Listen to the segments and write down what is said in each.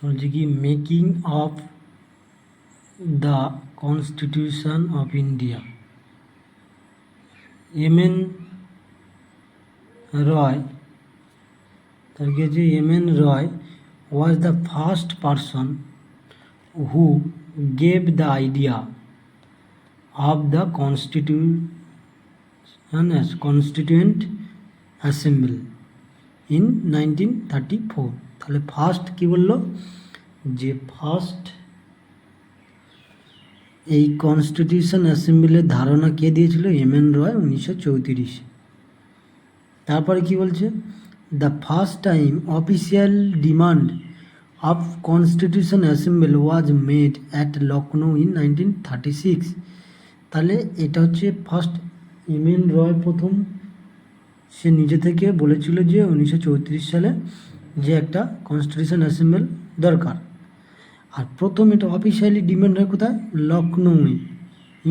বলছে কি making of the constitution of India. M N. Roy, তার কি হচ্ছে M N. Roy was the first person who gave the idea of the constituent assembly in 1934। তাহলে first কি বললো যে ফার্স্ট এই কনস্টিটিউশন অ্যাসেম্বলির ধারণা কে দিয়েছিল? এম.এন. রয় 1934। তারপরে কি বলছে? The first time official demand of constitution assembly was made at Lucknow in 1936। তাহলে এটা হচ্ছে ফার্স্ট এম.এন. রয় প্রথম সে নিজে থেকে বলেছিল যে 1934 সালে যে একটা কনস্টিটিউশন অ্যাসেম্বলি দরকার। আর প্রথম এটা অফিসিয়ালি ডিমান্ড হয় কোথায়? লখনৌয়ে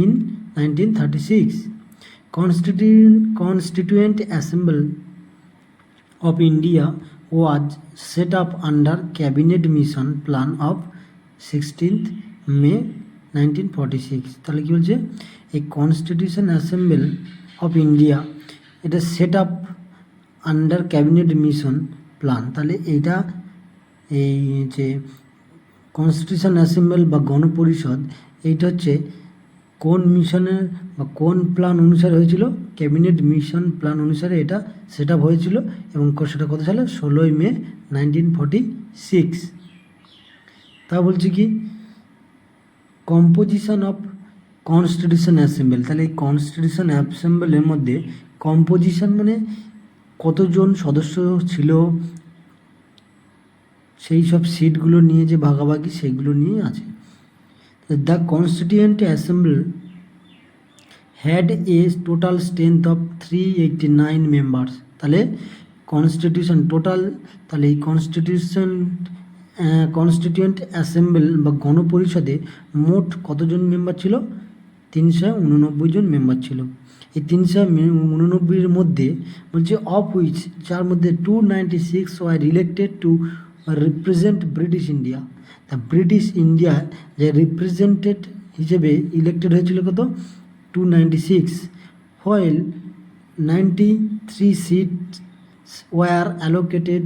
in 1936। Constituent assembly of India was set up under Cabinet Mission Plan of 16th May 1946। তাহলে কি বলছে? এই কনস্টিটিউশন অ্যাসেম্বলি অফ ইন্ডিয়া এটা set up under cabinet mission plan. তাহলে এইটা এই যে কনস্টিটিউশন অ্যাসেম্বলি বা গণপরিষদ এইটা হচ্ছে কোন মিশনের বা কোন প্ল্যান অনুসারে হয়েছিল? ক্যাবিনেট মিশন প্ল্যান অনুসারে এটা সেট আপ হয়েছিল এবং সেটা কত সালে? 16 মে 1946। তা বলছি কি কম্পোজিশন অফ কনস্টিটিউশন অ্যাসেম্বলি। তাহলে এই কনস্টিটিউশন অ্যাসেম্বলির মধ্যে কম্পোজিশন মানে কতজন সদস্য ছিল, সেই সব সিটগুলো নিয়ে যে ভাগাভাগি সেগুলো নিয়ে আছে। The constituent assembly had a total strength of 389 members. তাহলে কনস্টিটিউশন টোটাল, তাহলে এই কনস্টিটিউয়েন্ট অ্যাসেম্বলি বা গণপরিষদে মোট কতজন মেম্বার ছিল? 389 জন মেম্বার ছিল। এই 389-এর মধ্যে বলছে অফ হুইচ, যার মধ্যে 296 were elected to represent British India. তা ব্রিটিশ ইন্ডিয়া যে রিপ্রেজেন্টেড হিসেবে ইলেক্টেড হয়েছিল কত? 296, while 93 seats were allocated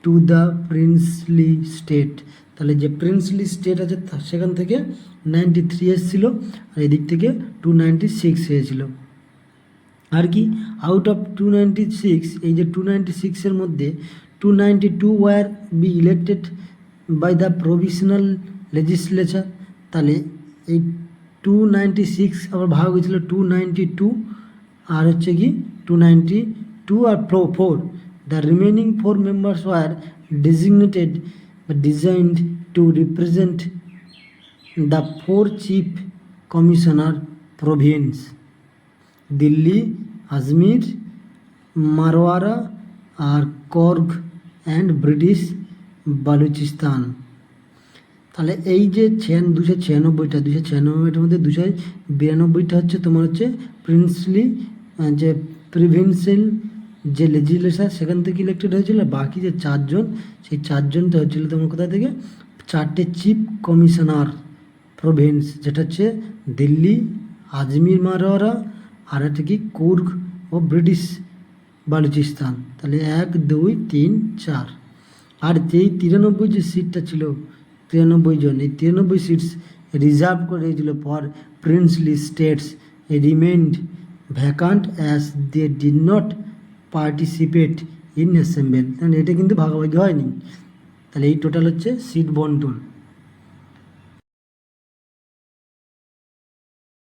to the princely state। তাহলে যে প্রিন্সলি স্টেট আছে সেখান থেকে 93 এসেছিল আর এদিক থেকে 296 হয়েছিল। আর কি আউট অফ 296, এই যে 296-এর মধ্যে 292 were be elected by the provisional legislature. তাহলে এই 296 আবার ভাগ হয়েছিল 292 আর হচ্ছে কি 292 আর 4। The remaining 4 members were designated বা designed to represent the 4 chief commissioner province: Delhi, Ajmer, Merwara আর কর্গ অ্যান্ড ব্রিটিশ বালুচিস্তান। তাহলে এই যে 296টা 296-এর মধ্যে 292টা হচ্ছে তোমার হচ্ছে প্রিন্সলি যে প্রিভিন্সিয়াল যে লেজিসলেচার সেখান থেকে ইলেক্টেড হয়েছিল। বাকি যে 4 জন, সেই 4 জনটা হচ্ছিল তোমার কোথা থেকে? 4টে চিফ কমিশনার প্রভিন্স, যেটা হচ্ছে দিল্লি, আজমির, মারওয়ারা আর একটা কি কুর্গ ও ব্রিটিশ বালুচিস্তান। তাহলে 1 2 3 4। আর যেই 93 যে সিটটা ছিল 93 জন, এই 93 সিটস রিজার্ভ করে দিয়েছিল for princely states remained vacant as they did not participate in assembly. তাহলে এটা কিন্তু ভাগাভাগি হয়নি। তাহলে এই টোটাল হচ্ছে সিট বন্টন।